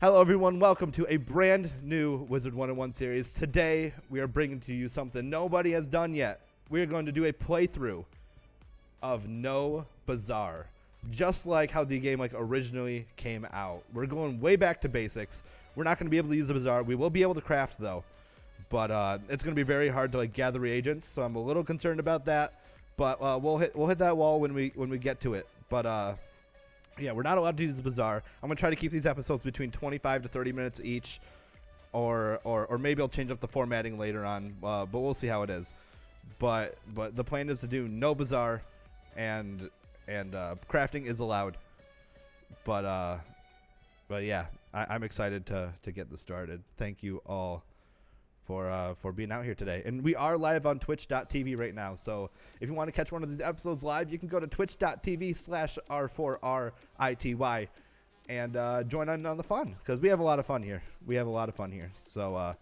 Hello, everyone. Welcome to a brand new Wizard101 series. Today, we are bringing to you something nobody has done yet. We are going to do a playthrough of No Bazaar, just like how the game originally came out. We're going way back to basics. We're not going to be able to use the bazaar. We will be able to craft though, but it's going to be very hard to gather reagents. So I'm a little concerned about that. But we'll hit that wall when we get to it. But yeah, we're not allowed to use the bazaar. I'm gonna try to keep these episodes between 25 to 30 minutes each, or maybe I'll change up the formatting later on. But we'll see how it is. But the plan is to do no bazaar, and crafting is allowed. But yeah, I'm excited to get this started. Thank you all for being out here today. And we are live on twitch.tv right now. So if you want to catch one of these episodes live, you can go to twitch.tv/r4rity and join in on the fun, because we have a lot of fun here. So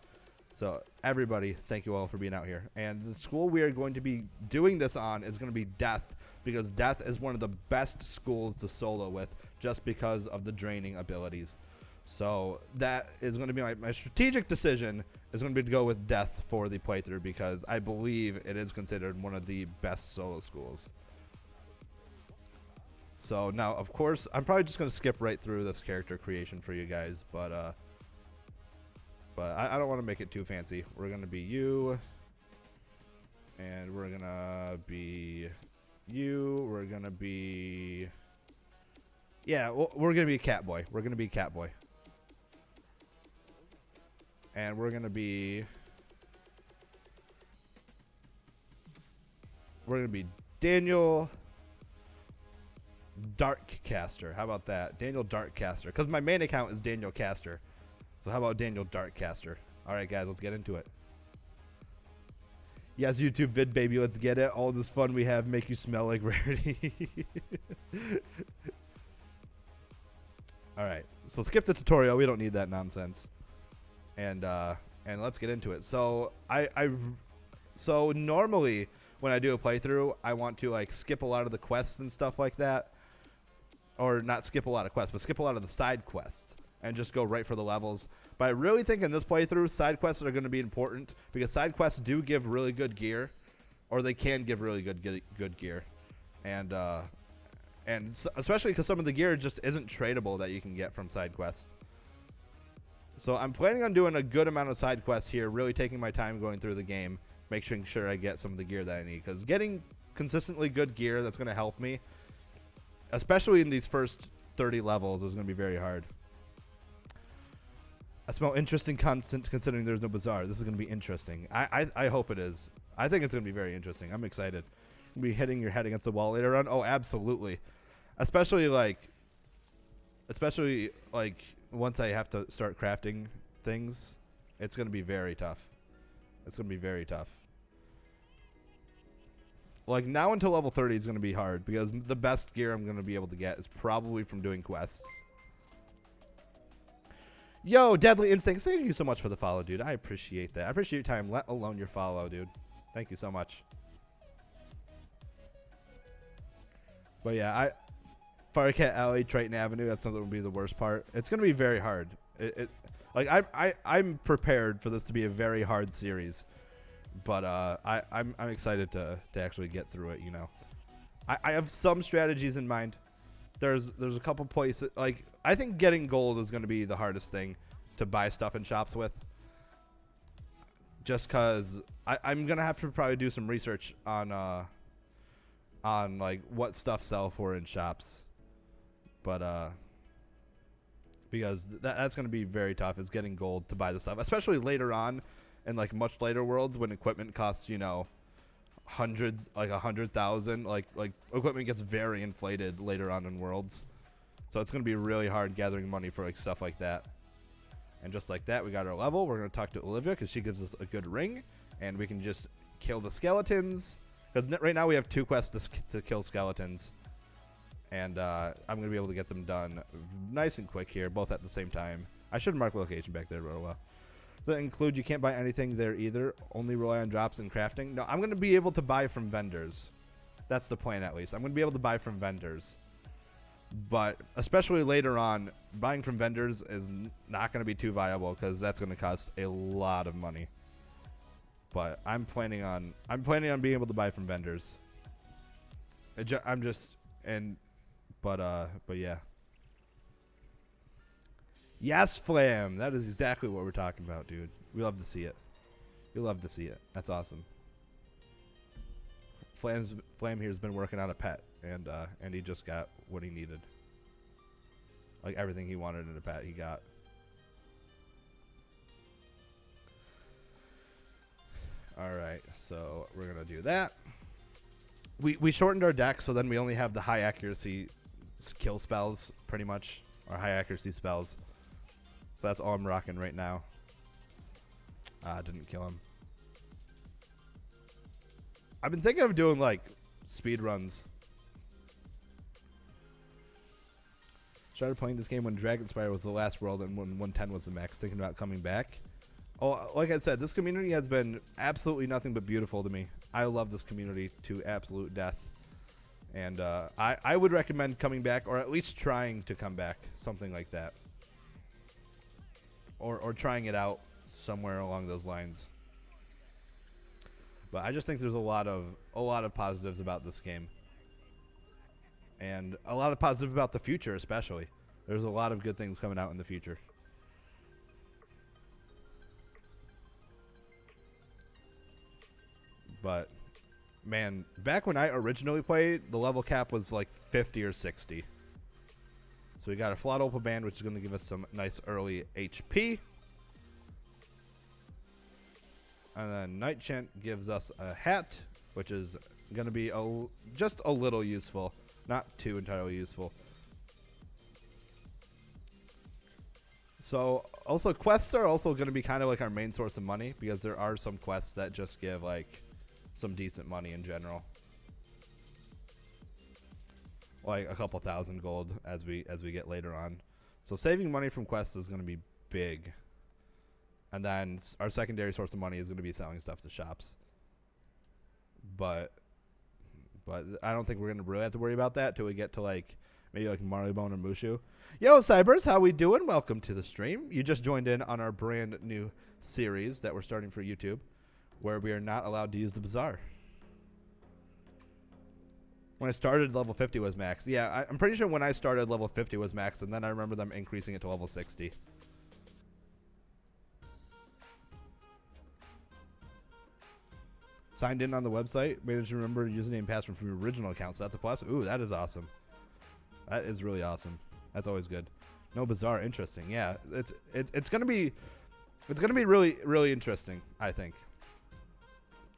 everybody, thank you all for being out here. And the school we are going to be doing this on is going to be Death, because Death is one of the best schools to solo with just because of the draining abilities. So that is going to be my strategic decision, is going to be to go with Death for the playthrough, because I believe it is considered one of the best solo schools. So now, of course, I'm probably just going to skip right through this character creation for you guys, but I don't want to make it too fancy. We're going to be you, and we're going to be you. We're going to be, yeah, we're going to be Catboy. We're going to be Catboy. And we're going to be Daniel Darkcaster. How about that? Daniel Darkcaster. Because my main account is Daniel Caster. So how about Daniel Darkcaster? All right, guys, let's get into it. Yes, YouTube vid, baby, let's get it. All this fun we have make you smell like Rarity. All right, so skip the tutorial. We don't need that nonsense. And let's get into it. So so normally when I do a playthrough, I want to skip a lot of the quests and stuff like that, or not skip a lot of quests, but skip a lot of the side quests and just go right for the levels. But I really think in this playthrough, side quests are going to be important, because side quests do give really good gear, or they can give really good gear, and especially because some of the gear just isn't tradable that you can get from side quests. So I'm planning on doing a good amount of side quests here, really taking my time going through the game, making sure I get some of the gear that I need, because getting consistently good gear that's going to help me, especially in these first 30 levels, is going to be very hard. I smell interesting constant, considering there's no bazaar. This is going to be interesting. I hope it is. I think it's going to be very interesting. I'm excited. You'll be hitting your head against the wall later on. Oh, absolutely. Especially once I have to start crafting things, it's going to be very tough. It's going to be very tough. Now until level 30 is going to be hard, because the best gear I'm going to be able to get is probably from doing quests. Yo, Deadly Instinct, thank you so much for the follow, dude. I appreciate that. I appreciate your time, let alone your follow, dude. Thank you so much. But yeah, Firecat Alley, Triton Avenue, that's something that would be the worst part. It's going to be very hard. I'm prepared for this to be a very hard series. But I'm excited to actually get through it, you know. I have some strategies in mind. There's a couple places, I think getting gold is going to be the hardest thing to buy stuff in shops with. Just because I'm going to have to probably do some research on what stuff sell for in shops. But because that's going to be very tough, is getting gold to buy the stuff, especially later on in much later worlds when equipment costs, you know, hundreds, 100,000. Equipment gets very inflated later on in worlds. So it's going to be really hard gathering money for stuff like that. And just like that, we got our level. We're going to talk to Olivia, because she gives us a good ring, and we can just kill the skeletons. Because right now we have 2 quests to kill skeletons. And I'm going to be able to get them done nice and quick here, both at the same time. I should mark the location back there real well. Does that include you can't buy anything there either? Only rely on drops and crafting? No, I'm going to be able to buy from vendors. That's the plan, at least. I'm going to be able to buy from vendors. But especially later on, buying from vendors is not going to be too viable because that's going to cost a lot of money. But I'm planning on being able to buy from vendors. But yeah. Yes, Flam. That is exactly what we're talking about, dude. We love to see it. We love to see it. That's awesome. Flam here's been working on a pet, and he just got what he needed. Like everything he wanted in a pet, he got. All right, so we're gonna do that. We shortened our deck, so then we only have the high accuracy kill spells, pretty much, or high accuracy spells. So that's all I'm rocking right now. Didn't kill him. I've been thinking of doing like speed runs. Started playing this game when Dragonspire was the last world and when 110 was the max. Thinking about coming back. Oh, like I said, this community has been absolutely nothing but beautiful to me. I love this community to absolute death. And I would recommend coming back, or at least trying to come back. Something like that. Or trying it out somewhere along those lines. But I just think there's a lot of positives about this game. And a lot of positive about the future, especially. There's a lot of good things coming out in the future. But, man, back when I originally played, the level cap was like 50 or 60. So we got a Flawed Opal Band, which is going to give us some nice early HP. And then Night Chant gives us a hat, which is going to be just a little useful. Not too entirely useful. So, also, quests are also going to be kind of like our main source of money, because there are some quests that just give, like, some decent money in general. Like a couple thousand gold as we get later on. So saving money from quests is going to be big. And then our secondary source of money is going to be selling stuff to shops. But I don't think we're going to really have to worry about that till we get to like maybe like Marleybone or Mushu. Yo, Cybers, how we doing? Welcome to the stream. You just joined in on our brand new series that we're starting for YouTube, where we are not allowed to use the bazaar. When I started, level 50 was max. Yeah, I'm pretty sure when I started, level 50 was max, and then I remember them increasing it to level 60. Signed in on the website. Managed to remember username and password from your original account, so that's a plus. Ooh, that is awesome. That is really awesome. That's always good. No bazaar, interesting. Yeah, it's gonna be really, really interesting, I think.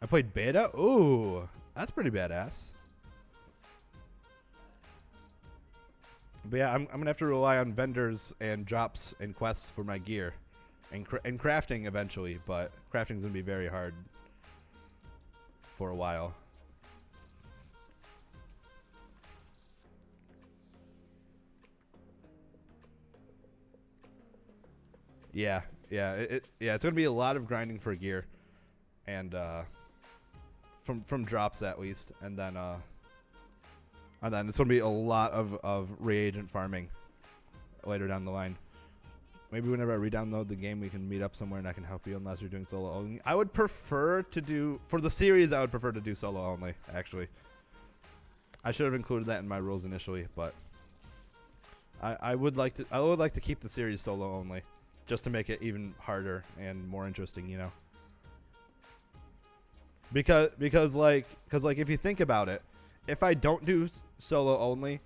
I played beta. Ooh, that's pretty badass. But yeah, I'm gonna have to rely on vendors and drops and quests for my gear, and crafting eventually. But crafting's gonna be very hard for a while. Yeah, it's gonna be a lot of grinding for gear, and from drops at least, and then it's gonna be a lot of reagent farming later down the line. Maybe whenever I re-download the game, we can meet up somewhere and I can help you, unless you're doing solo only. I would prefer to do, for the series, I would prefer to do solo only, actually. I should have included that in my rules initially, but I would like to keep the series solo only, just to make it even harder and more interesting, you know. Because like if you think about it, if I don't do solo only,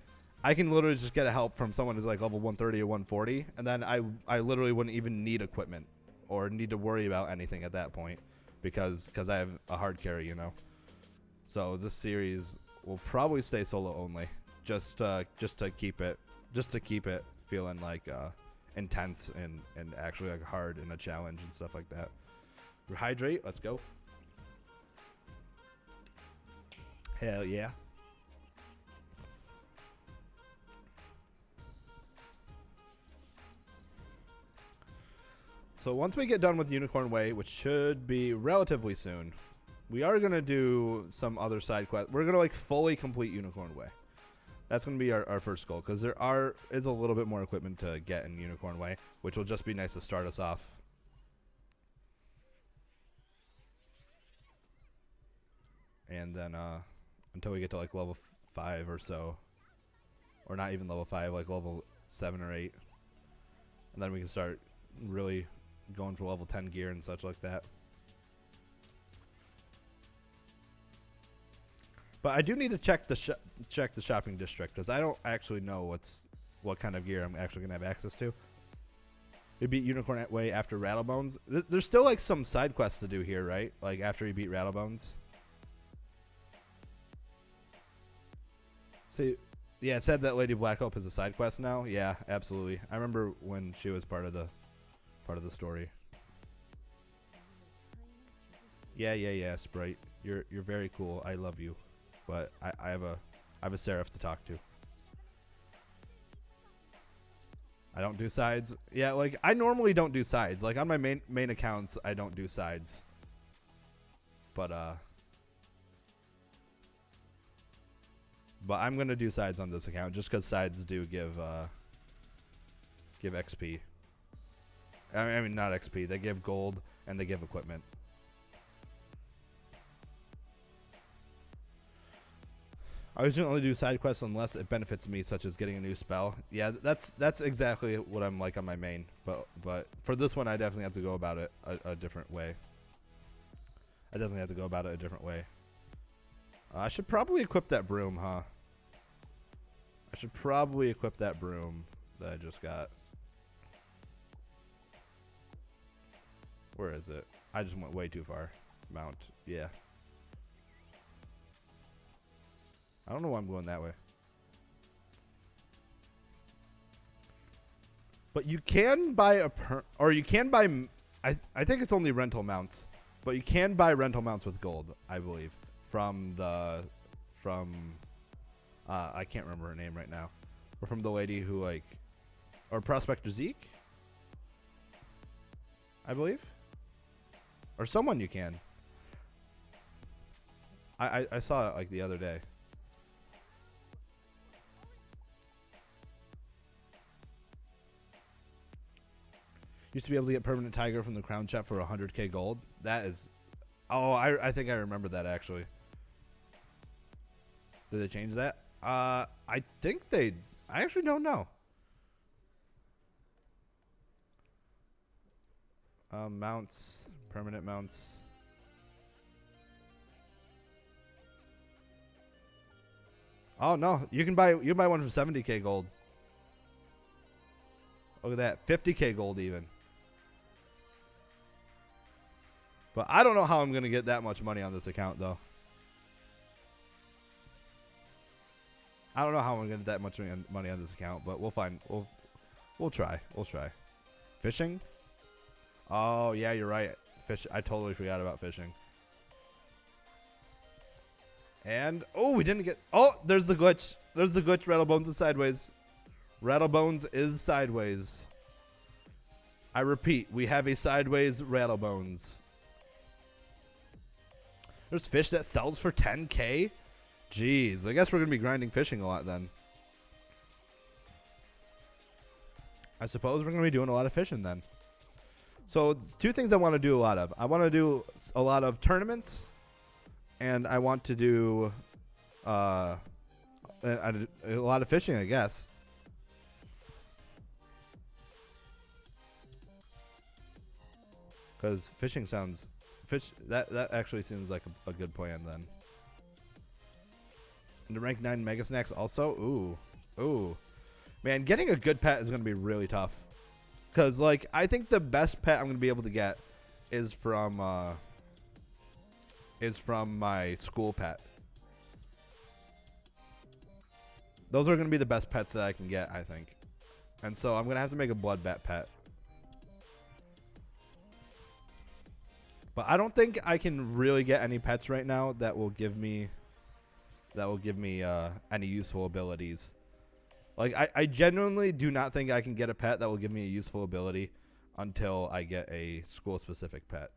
I can literally just get help from someone who's like level 130 or 140, and then I literally wouldn't even need equipment or need to worry about anything at that point, because I have a hard carry, you know. So this series will probably stay solo only, just to keep it feeling like intense and actually like hard and a challenge and stuff like that. Rehydrate, let's go. Hell yeah. So once we get done with Unicorn Way, which should be relatively soon, we are going to do some other side quests. We're going to like fully complete Unicorn Way. That's going to be our first goal, because is a little bit more equipment to get in Unicorn Way, which will just be nice to start us off. And then until we get to like level 5 or so, or not even level 5, like level 7 or 8, and then we can start really going for level 10 gear and such like that. But I do need to check the shopping district, because I don't actually know what kind of gear I'm actually gonna have access to. We beat Unicorn Way after Rattlebones. There's still like some side quests to do here, right? Like after we beat Rattlebones. See, yeah, it said that Lady Black Hope is a side quest now. Yeah, absolutely. I remember when she was part of the story. Yeah, Sprite. You're very cool. I love you. But I have a Seraph to talk to. I don't do sides. Yeah, like I normally don't do sides. Like on my main accounts, I don't do sides. But I'm gonna do sides on this account just because sides do give XP. I mean not XP. They give gold and they give equipment. I usually only do side quests unless it benefits me, such as getting a new spell. Yeah, that's exactly what I'm like on my main. But for this one, I definitely have to go about it a different way. I should probably equip that broom, huh? I should probably equip that broom that I just got. Where is it? I just went way too far. Mount. Yeah. I don't know why I'm going that way. But you can buy I think it's only rental mounts, but you can buy rental mounts with gold, I believe, from I can't remember her name right now, or from the lady who or Prospector Zeke, I believe, or someone you can. I saw it like the other day. Used to be able to get permanent tiger from the crown shop for 100k gold. That is... Oh, I think I remember that, actually. Did they change that? I think they... I actually don't know. Mounts. Permanent mounts. Oh, no. You can buy one for 70k gold. Look at that. 50k gold, even. But I don't know how I'm going to get that much money on this account, though. I don't know how I'm going to get that much money on this account, but we'll find. We'll try. We'll try. Fishing? Oh, yeah, you're right. I totally forgot about fishing. And, oh, we didn't get... Oh, there's the glitch. There's the glitch. Rattlebones is sideways. Rattlebones is sideways. I repeat, we have a sideways Rattlebones. There's fish that sells for 10k? Jeez, I guess we're going to be grinding fishing a lot then. I suppose we're going to be doing a lot of fishing then. So, it's two things I want to do a lot of. I want to do a lot of tournaments, and I want to do a lot of fishing, I guess. Because fishing sounds... That actually seems like a good plan then. And to rank 9 Mega Snacks also? Ooh. Man, getting a good pet is going to be really tough. Because, like, I think the best pet I'm going to be able to get is from my school pet. Those are going to be the best pets that I can get, I think. And so I'm going to have to make a blood bat pet. But I don't think I can really get any pets right now that will give me any useful abilities. Like I genuinely do not think I can get a pet that will give me a useful ability until I get a school specific pet.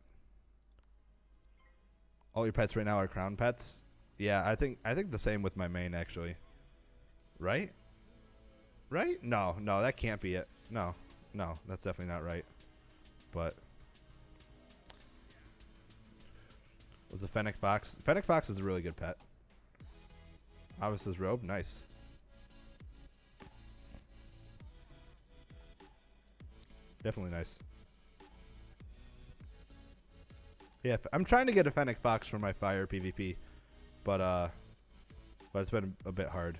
All your pets right now are crown pets? Yeah, I think the same with my main, actually. Right? Right? No, no, that can't be it. No, no, that's definitely not right. But was the Fennec Fox? Fennec Fox is a really good pet. Obviously, robe, nice. Definitely nice. Yeah, I'm trying to get a Fennec Fox for my fire PvP, but it's been a bit hard.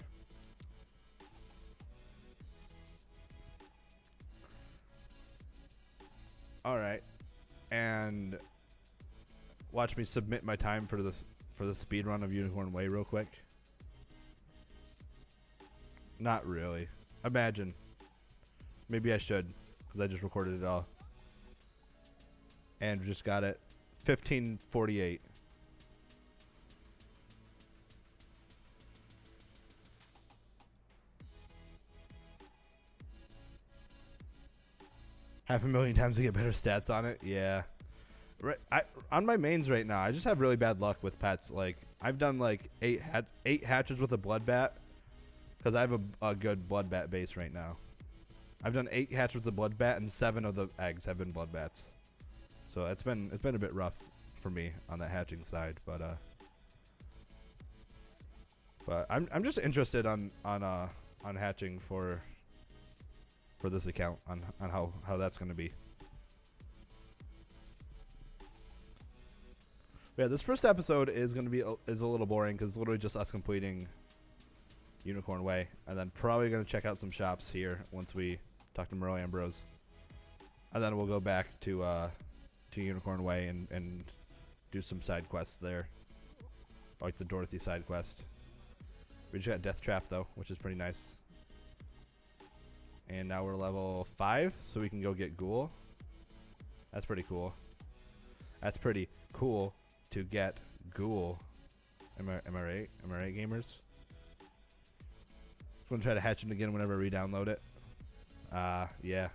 All right, and watch me submit my time for the speed run of Unicorn Way real quick. Not really. Imagine. Maybe I should, because I just recorded it all. And just got it. 15:48. Half a million times to get better stats on it. Yeah. Right. On my mains right now, I just have really bad luck with pets. Like I've done like eight hatches with a blood bat, because I have a good blood bat base right now. I've done 8 hatches with a blood bat, and 7 of the eggs have been blood bats. So it's been a bit rough for me on that hatching side, but I'm just interested on hatching for this account on how that's going to be. Yeah, this first episode is going to be is a little boring because it's literally just us completing Unicorn Way, and then probably going to check out some shops here once we talk to Merle Ambrose, and then we'll go back to Unicorn Way and do some side quests there, like the Dorothy side quest. We just got Death Trap though, which is pretty nice. And now we're level 5, so we can go get Ghoul. That's pretty cool. That's pretty cool to get Ghoul. Am I right? Am I right, gamers? I'm gonna try to hatch it again whenever I re-download it. Yeah.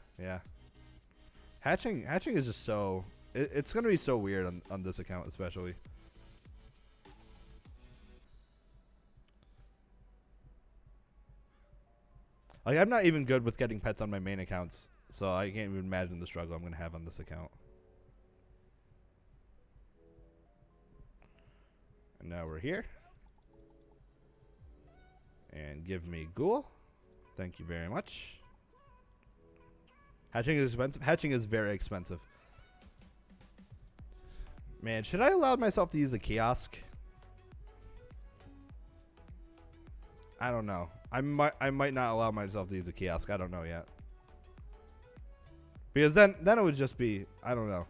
Hatching is just so... It's gonna be so weird on this account especially. Like, I'm not even good with getting pets on my main accounts, so I can't even imagine the struggle I'm gonna have on this account. And now we're here. And give me Ghoul. Thank you very much. Hatching is expensive. Hatching is very expensive. Man, should I allow myself to use the kiosk? I don't know. I might not allow myself to use a kiosk. I don't know yet. Because then it would just be, I don't know.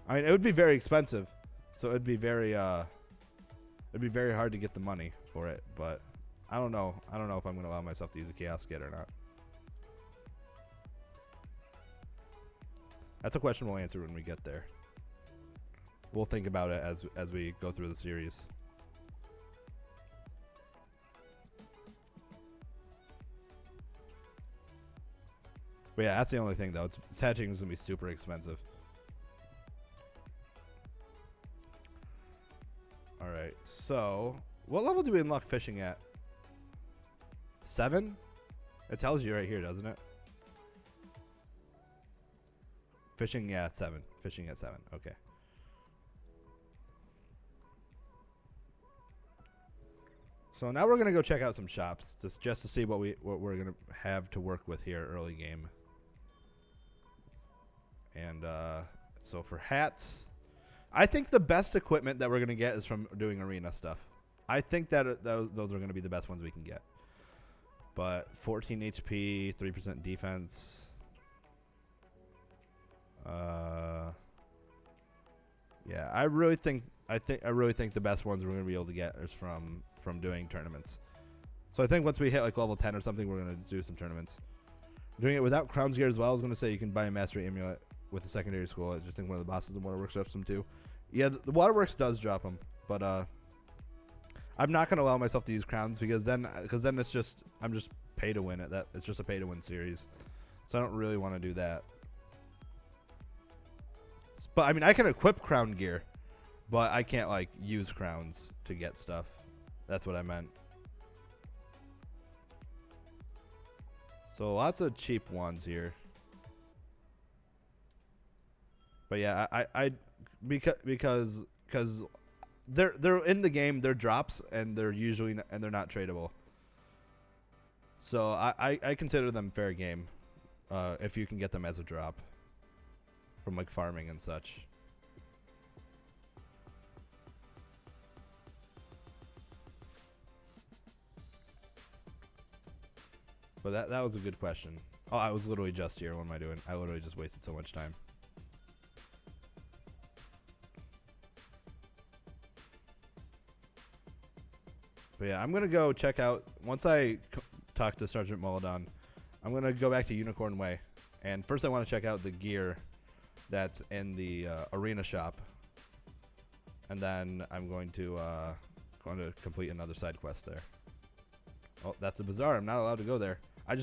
I mean, it would be very expensive, so it'd be very hard to get the money for it. But I don't know. I don't know if I'm gonna allow myself to use a kiosk yet or not. That's a question we'll answer when we get there. We'll think about it as we go through the series. But yeah, that's the only thing though. Hatching is gonna be super expensive. All right, so what level do we unlock fishing at? 7? It tells you right here, doesn't it? Fishing, yeah, 7. Fishing at 7. Okay. So now we're gonna go check out some shops just to see what we're gonna have to work with here early game. And so for hats, I think the best equipment that we're gonna get is from doing arena stuff. I think that those are gonna be the best ones we can get. But 14 HP, 3% defense. Yeah, I really think the best ones we're gonna be able to get is from doing tournaments. So I think once we hit like level 10 or something, we're gonna do some tournaments. Doing it without Crown's Gear as well. I was gonna say you can buy a Mastery Amulet with the secondary school. I just think one of the bosses in Waterworks drops them too. Yeah, the Waterworks does drop them, but I'm not gonna allow myself to use crowns because then it's just I'm just pay to win it. It's just a pay to win series, so I don't really want to do that. But I mean, I can equip crown gear, but I can't like use crowns to get stuff. That's what I meant. So lots of cheap ones here. But yeah, I because they're in the game, they're drops, and they're usually and they're not tradable. So I consider them fair game, if you can get them as a drop from like farming and such. But that was a good question. Oh, I was literally just here. What am I doing? I literally just wasted so much time. But yeah, I'm gonna go check out once I talk to Sergeant Moladon. I'm gonna go back to Unicorn Way, and first I want to check out the gear that's in the arena shop, and then I'm going to complete another side quest there. Oh, that's the bazaar. I'm not allowed to go there. I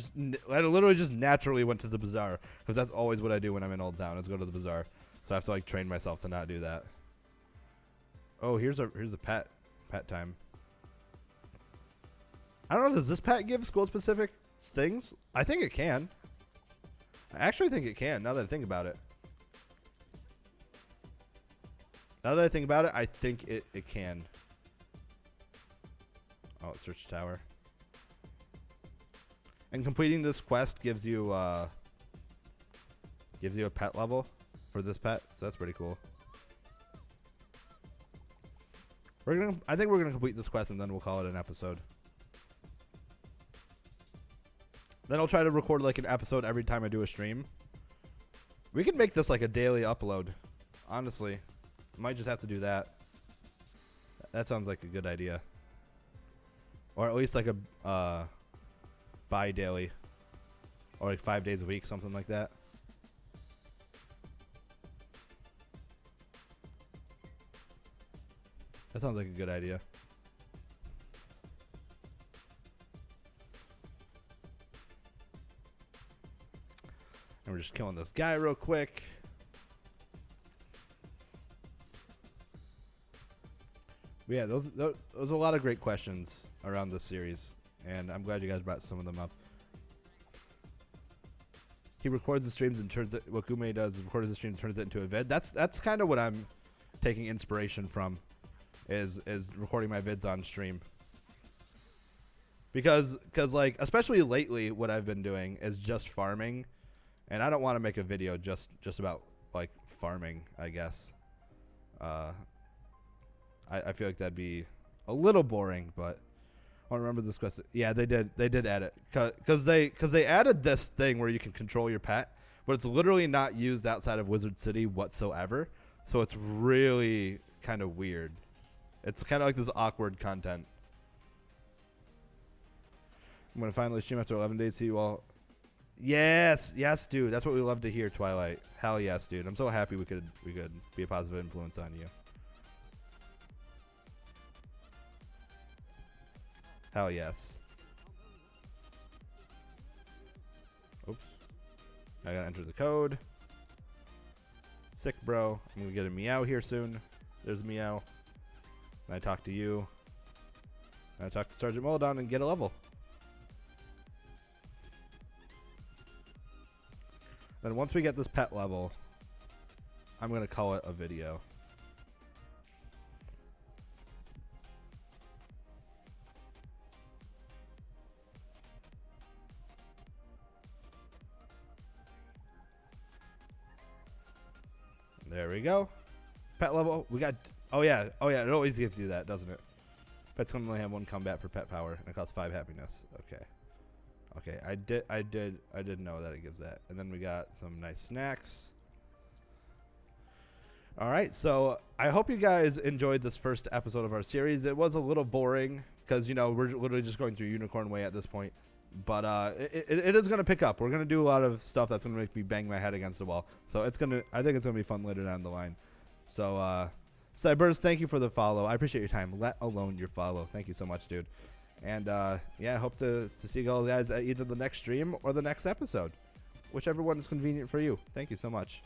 literally just naturally went to the bazaar because that's always what I do when I'm in Old Town is go to the bazaar. So I have to like train myself to not do that. Oh, here's a pet time. I don't know. Does this pet give school specific things? I think it can. I actually think it can. Now that I think about it. I think it can. Oh, search tower. And completing this quest gives you a pet level for this pet, so that's pretty cool. I think we're gonna complete this quest and then we'll call it an episode. Then I'll try to record like an episode every time I do a stream. We could make this like a daily upload. Honestly, might just have to do that. That sounds like a good idea. Or at least like a bi-daily, or like 5 days a week, something like that. That sounds like a good idea. And we're just killing this guy real quick. But yeah, those are a lot of great questions around this series. And I'm glad you guys brought some of them up. He records the streams and turns it. What Gume does is records the streams and turns it into a vid. That's kind of what I'm taking inspiration from, is recording my vids on stream. Because like especially lately, what I've been doing is just farming, and I don't want to make a video just about like farming. I guess. I feel like that'd be a little boring, but. I don't remember this question. Yeah, they did add it because they added this thing where you can control your pet, but it's literally not used outside of Wizard City whatsoever. So it's really kind of weird. It's kind of like this awkward content. I'm gonna finally stream after 11 days. See you all. Yes, dude. That's what we love to hear, Twilight. Hell yes, dude. I'm so happy we could be a positive influence on you. Hell yes. Oops. I gotta enter the code. Sick, bro. I'm gonna get a meow here soon. There's a meow. And I talk to you. And I talk to Sergeant Moladon and get a level. Then once we get this pet level, I'm gonna call it a video. There we go. Pet level. We got. Oh yeah. It always gives you that, doesn't it? Pets can only have 1 combat per pet power, and it costs 5 happiness. Okay. I did know that it gives that. And then we got some nice snacks. All right. So I hope you guys enjoyed this first episode of our series. It was a little boring because we're literally just going through Unicorn Way at this point. But it is going to pick up. We're going to do a lot of stuff that's going to make me bang my head against the wall. So I think it's going to be fun later down the line. So, Cybers, thank you for the follow. I appreciate your time, let alone your follow. Thank you so much, dude. And, yeah, I hope to see you all guys at either the next stream or the next episode. Whichever one is convenient for you. Thank you so much.